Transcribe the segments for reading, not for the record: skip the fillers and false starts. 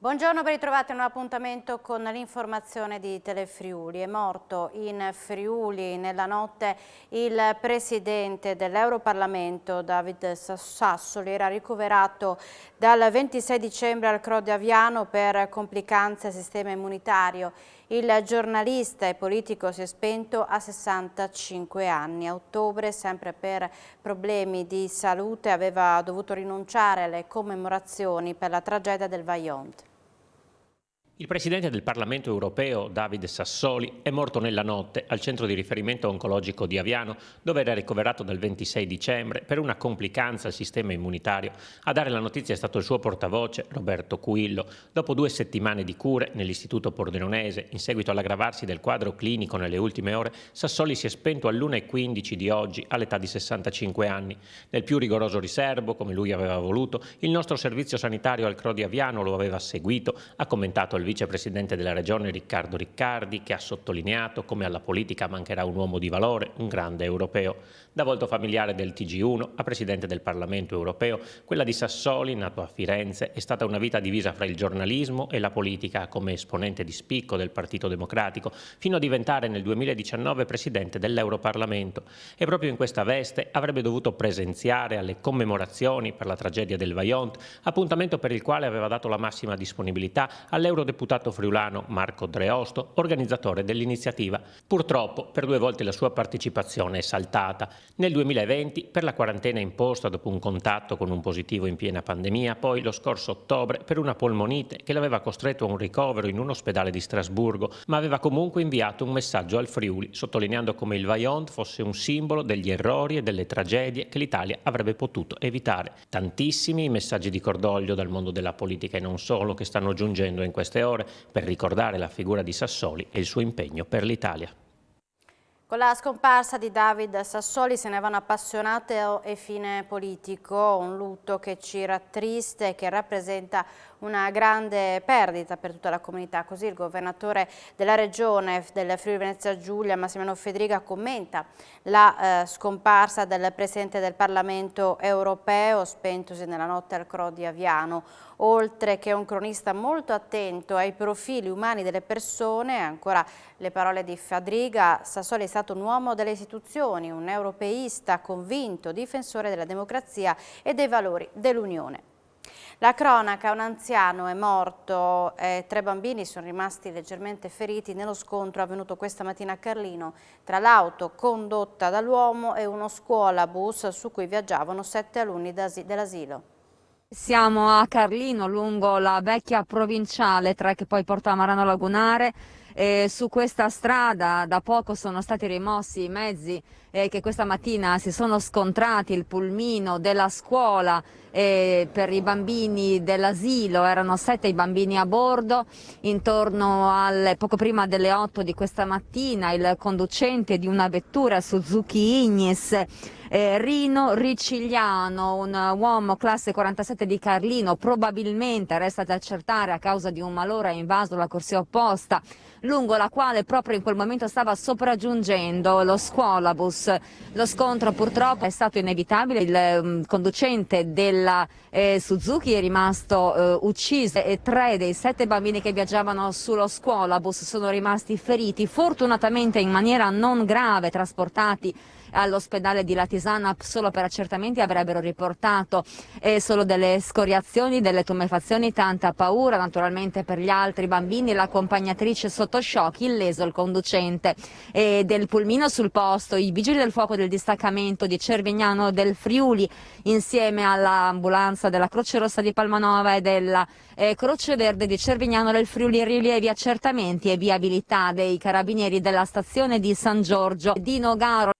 Buongiorno, ben ritrovati a un appuntamento con l'informazione di Telefriuli. È morto in Friuli nella notte il presidente dell'Europarlamento David Sassoli. Era ricoverato dal 26 dicembre al CRO di Aviano per complicanze al sistema immunitario. Il giornalista e politico si è spento a 65 anni. A ottobre, sempre per problemi di salute, aveva dovuto rinunciare alle commemorazioni per la tragedia del Vajont. Il presidente del Parlamento europeo, David Sassoli, è morto nella notte al centro di riferimento oncologico di Aviano, dove era ricoverato dal 26 dicembre per una complicanza al sistema immunitario. A dare la notizia è stato il suo portavoce, Roberto Cuillo. Dopo 2 settimane di cure nell'Istituto Pordenonese, in seguito all'aggravarsi del quadro clinico nelle ultime ore, Sassoli si è spento all'1:15 di oggi, all'età di 65 anni. Nel più rigoroso riservo, come lui aveva voluto, il nostro servizio sanitario al CRO di Aviano lo aveva seguito, ha commentato il vicepresidente della regione Riccardo Riccardi, che ha sottolineato come alla politica mancherà un uomo di valore, un grande europeo. Da volto familiare del TG1 a presidente del Parlamento europeo, quella di Sassoli, nato a Firenze, è stata una vita divisa fra il giornalismo e la politica come esponente di spicco del Partito Democratico, fino a diventare nel 2019 presidente dell'Europarlamento. E proprio in questa veste avrebbe dovuto presenziare alle commemorazioni per la tragedia del Vajont, appuntamento per il quale aveva dato la massima disponibilità all'eurodeputato friulano Marco Dreosto, organizzatore dell'iniziativa. Purtroppo per 2 volte la sua partecipazione è saltata. Nel 2020 per la quarantena imposta dopo un contatto con un positivo in piena pandemia, poi lo scorso ottobre per una polmonite che l'aveva costretto a un ricovero in un ospedale di Strasburgo, ma aveva comunque inviato un messaggio al Friuli, sottolineando come il Vajont fosse un simbolo degli errori e delle tragedie che l'Italia avrebbe potuto evitare. Tantissimi i messaggi di cordoglio dal mondo della politica e non solo che stanno giungendo in queste ore per ricordare la figura di Sassoli e il suo impegno per l'Italia. Con la scomparsa di David Sassoli se ne va un appassionato e fine politico, un lutto che ci rattrista e che rappresenta una grande perdita per tutta la comunità. Così il governatore della regione del Friuli Venezia Giulia, Massimiliano Fedriga, commenta la scomparsa del presidente del Parlamento europeo, spentosi nella notte al CRO di Aviano. Oltre che un cronista molto attento ai profili umani delle persone, ancora le parole di Fedriga, Sassoli è stato un uomo delle istituzioni, un europeista convinto, difensore della democrazia e dei valori dell'Unione. La cronaca: un anziano è morto e 3 bambini sono rimasti leggermente feriti nello scontro avvenuto questa mattina a Carlino tra l'auto condotta dall'uomo e uno scuolabus su cui viaggiavano 7 alunni dell'asilo. Siamo a Carlino, lungo la vecchia provinciale 3 che poi porta a Marano Lagunare. Su questa strada da poco sono stati rimossi i mezzi che questa mattina si sono scontrati, il pulmino della scuola per i bambini dell'asilo. Erano 7 i bambini a bordo. Poco prima delle 8 di questa mattina il conducente di una vettura Suzuki Ignis Rino Ricigliano, un uomo classe 47 di Carlino, probabilmente resta da accertare a causa di un malore, ha invaso la corsia opposta lungo la quale proprio in quel momento stava sopraggiungendo lo scuolabus. Lo scontro purtroppo è stato inevitabile, il conducente della Suzuki è rimasto ucciso e 3 dei 7 bambini che viaggiavano sullo scuolabus sono rimasti feriti, fortunatamente in maniera non grave, trasportati all'ospedale di Latisana solo per accertamenti. Avrebbero riportato solo delle scoriazioni, delle tumefazioni, tanta paura naturalmente per gli altri bambini, l'accompagnatrice sotto shock, illeso il conducente del pulmino. Sul posto i vigili del fuoco del distaccamento di Cervignano del Friuli insieme all'ambulanza della Croce Rossa di Palmanova e della Croce Verde di Cervignano del Friuli. Rilievi, accertamenti e viabilità dei carabinieri della stazione di San Giorgio di Nogaro.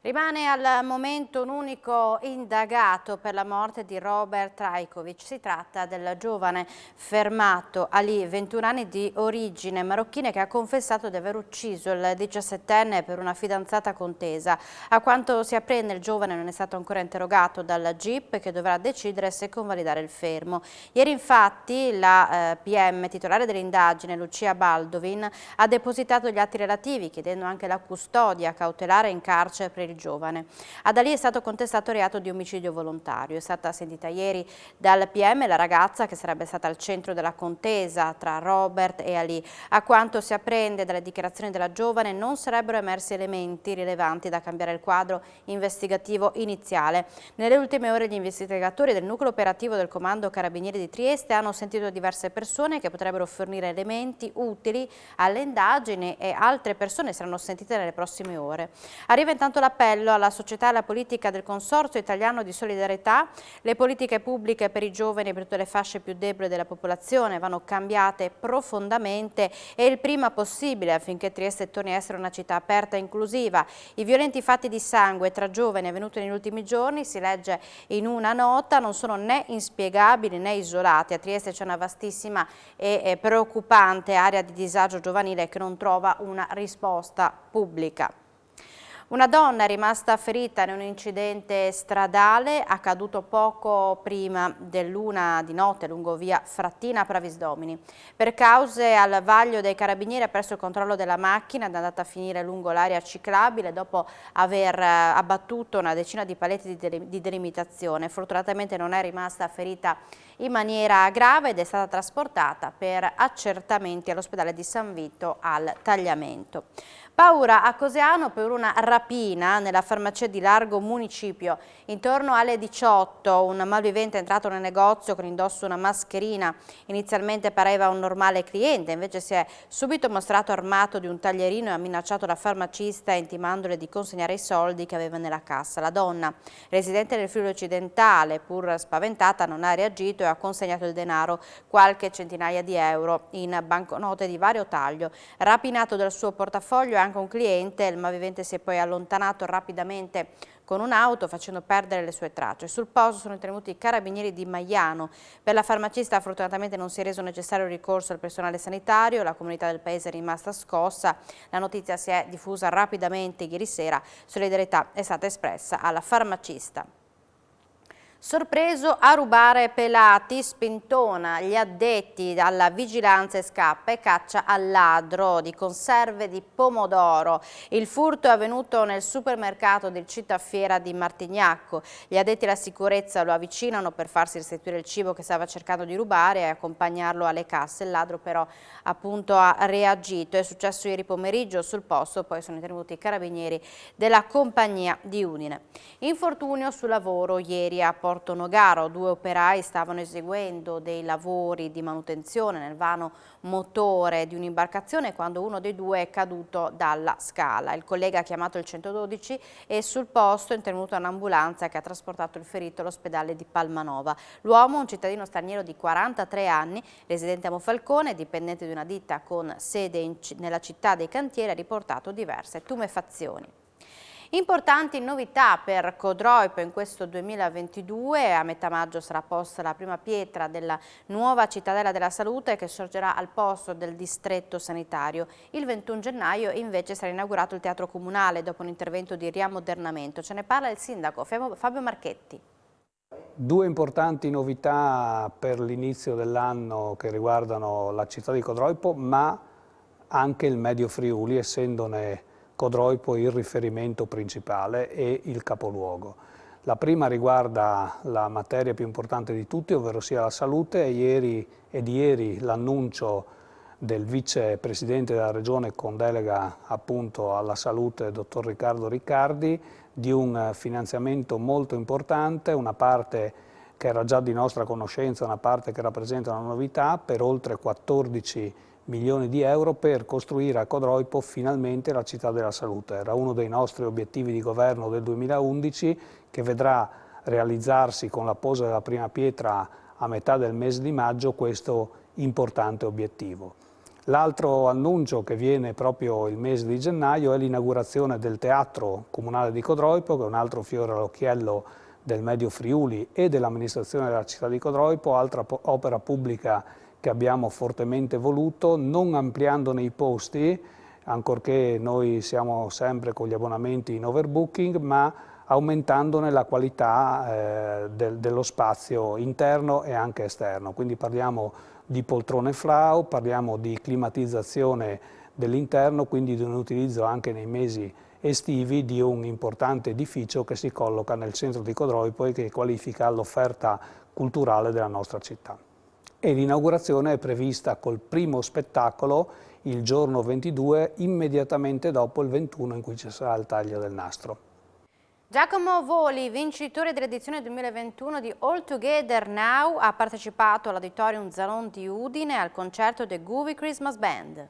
Rimane al momento un unico indagato per la morte di Robert Trajković. Si tratta del giovane fermato Ali, 21 anni, di origine marocchina, che ha confessato di aver ucciso il 17enne per una fidanzata contesa. A quanto si apprende, il giovane non è stato ancora interrogato dal GIP, che dovrà decidere se convalidare il fermo. Ieri infatti la PM titolare dell'indagine, Lucia Baldovin, ha depositato gli atti relativi, chiedendo anche la custodia cautelare in carcere per il di giovane. Ad Ali è stato contestato il reato di omicidio volontario. È stata sentita ieri dal PM la ragazza che sarebbe stata al centro della contesa tra Robert e Ali. A quanto si apprende dalle dichiarazioni della giovane, non sarebbero emersi elementi rilevanti da cambiare il quadro investigativo iniziale. Nelle ultime ore gli investigatori del nucleo operativo del Comando Carabinieri di Trieste hanno sentito diverse persone che potrebbero fornire elementi utili alle indagini e altre persone saranno sentite nelle prossime ore. Arriva intanto l'appello alla società e alla politica del Consorzio Italiano di Solidarietà. Le politiche pubbliche per i giovani e per tutte le fasce più deboli della popolazione vanno cambiate profondamente e il prima possibile affinché Trieste torni a essere una città aperta e inclusiva. I violenti fatti di sangue tra giovani avvenuti negli ultimi giorni, si legge in una nota, non sono né inspiegabili né isolati. A Trieste c'è una vastissima e preoccupante area di disagio giovanile che non trova una risposta pubblica. Una donna è rimasta ferita in un incidente stradale accaduto poco prima dell'1 di notte lungo via Frattina Pravisdomini. Per cause al vaglio dei carabinieri ha perso il controllo della macchina ed è andata a finire lungo l'area ciclabile dopo aver abbattuto una decina di paletti di delimitazione. Fortunatamente non è rimasta ferita in maniera grave ed è stata trasportata per accertamenti all'ospedale di San Vito al Tagliamento. Paura a Cosiano per una rapina nella farmacia di Largo Municipio. Intorno alle 18 un malvivente è entrato nel negozio con indosso una mascherina. Inizialmente pareva un normale cliente, invece si è subito mostrato armato di un taglierino e ha minacciato la farmacista intimandole di consegnare i soldi che aveva nella cassa. La donna, residente nel Friuli Occidentale, pur spaventata, non ha reagito e ha consegnato il denaro, qualche centinaia di euro in banconote di vario taglio. Rapinato dal suo portafoglio anche un cliente, il malvivente si è poi allontanato rapidamente con un'auto facendo perdere le sue tracce. Sul posto sono intervenuti i carabinieri di Maiano. Per la farmacista fortunatamente non si è reso necessario il ricorso al personale sanitario, la comunità del paese è rimasta scossa. La notizia si è diffusa rapidamente ieri sera, solidarietà è stata espressa alla farmacista. Sorpreso a rubare pelati, spintona gli addetti alla vigilanza e scappa e caccia al ladro di conserve di pomodoro. Il furto è avvenuto nel supermercato del Cittafiera di Martignacco. Gli addetti alla sicurezza lo avvicinano per farsi restituire il cibo che stava cercando di rubare e accompagnarlo alle casse. Il ladro però appunto ha reagito. È successo ieri pomeriggio sul posto, poi sono intervenuti i carabinieri della compagnia di Udine. Infortunio sul lavoro ieri a Porto Nogaro, 2 operai stavano eseguendo dei lavori di manutenzione nel vano motore di un'imbarcazione quando uno dei due è caduto dalla scala. Il collega ha chiamato il 112 e sul posto è intervenuta un'ambulanza che ha trasportato il ferito all'ospedale di Palmanova. L'uomo, un cittadino straniero di 43 anni, residente a Monfalcone, dipendente di una ditta con sede nella città dei cantieri, ha riportato diverse tumefazioni. Importanti novità per Codroipo in questo 2022, a metà maggio sarà posta la prima pietra della nuova cittadella della salute che sorgerà al posto del distretto sanitario. Il 21 gennaio invece sarà inaugurato il teatro comunale dopo un intervento di riammodernamento. Ce ne parla il sindaco Fabio Marchetti. 2 importanti novità per l'inizio dell'anno che riguardano la città di Codroipo, ma anche il Medio Friuli, essendone Codroipo il riferimento principale e il capoluogo. La prima riguarda la materia più importante di tutti, ovvero sia la salute, e di ieri l'annuncio del vicepresidente della regione con delega appunto alla salute, dottor Riccardo Riccardi, di un finanziamento molto importante, una parte che era già di nostra conoscenza, una parte che rappresenta una novità, per oltre 14 milioni di euro per costruire a Codroipo finalmente la città della salute. Era uno dei nostri obiettivi di governo del 2011 che vedrà realizzarsi con la posa della prima pietra a metà del mese di maggio questo importante obiettivo. L'altro annuncio che viene proprio il mese di gennaio è l'inaugurazione del Teatro Comunale di Codroipo, che è un altro fiore all'occhiello del Medio Friuli e dell'amministrazione della città di Codroipo, altra opera pubblica che abbiamo fortemente voluto, non ampliandone i posti, ancorché noi siamo sempre con gli abbonamenti in overbooking, ma aumentandone la qualità dello spazio interno e anche esterno. Quindi parliamo di poltrone FLAU, parliamo di climatizzazione dell'interno, quindi di un utilizzo anche nei mesi estivi di un importante edificio che si colloca nel centro di Codroipo e che qualifica l'offerta culturale della nostra città. E l'inaugurazione è prevista col primo spettacolo il giorno 22, immediatamente dopo il 21 in cui ci sarà il taglio del nastro. Giacomo Voli, vincitore dell'edizione 2021 di All Together Now, ha partecipato all'Auditorium Zanon di Udine al concerto The Groovy Christmas Band.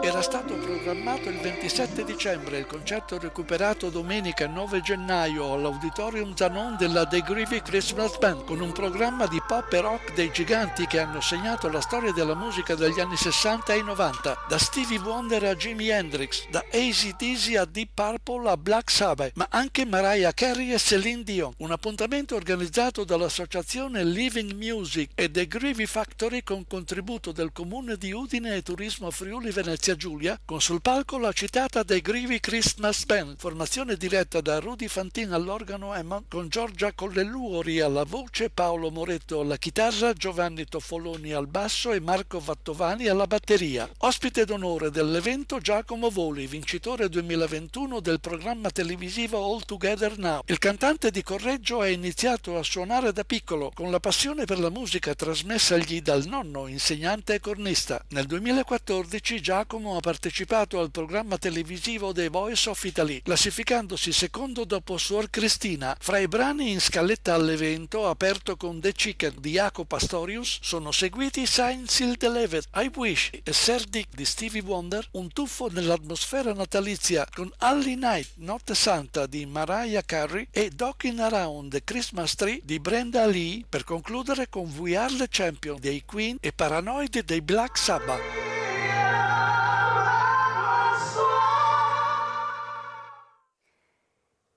Era stato programmato il 27 dicembre, il concerto recuperato domenica 9 gennaio all'Auditorium Zanon della The Groovy Christmas Band, con un programma di pop e rock dei giganti che hanno segnato la storia della musica degli anni 60 e 90, da Stevie Wonder a Jimi Hendrix, da AC/DC a Deep Purple a Black Sabbath, ma anche Mariah Carey e Céline Dion. Un appuntamento organizzato dall'associazione Living Music e The Groovy Factory con contributo del Comune di Udine e Turismo Friuli Venezia Giulia, con sul palco la citata The Groovy Christmas Band, formazione diretta da Rudy Fantin all'organo Hammond, con Giorgia Colleluori alla voce, Paolo Moretto alla chitarra, Giovanni Toffoloni al basso e Marco Vattovani alla batteria. Ospite d'onore dell'evento Giacomo Voli, vincitore 2021 del programma televisivo All Together Now. Il cantante di Correggio ha iniziato a suonare da piccolo, con la passione per la musica trasmessagli dal nonno, insegnante e cornista. Nel 2014 Giacomo ha partecipato al programma televisivo The Voice of Italy, classificandosi secondo dopo Suor Cristina. Fra i brani in scaletta all'evento, aperto con The Chicken di Jaco Pastorius, sono seguiti Sign Seal Delivered, I Wish e Sir Dick di Stevie Wonder, un tuffo nell'atmosfera natalizia con Holy Night, Notte Santa di Mariah Carey e Docking Around the Christmas Tree di Brenda Lee, per concludere con We Are the Champion dei Queen e Paranoid dei Black Sabbath.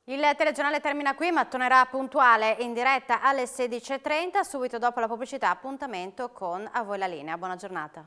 Il telegiornale termina qui, ma tornerà puntuale in diretta alle 16:30. Subito dopo la pubblicità, appuntamento con A Voi la Linea. Buona giornata.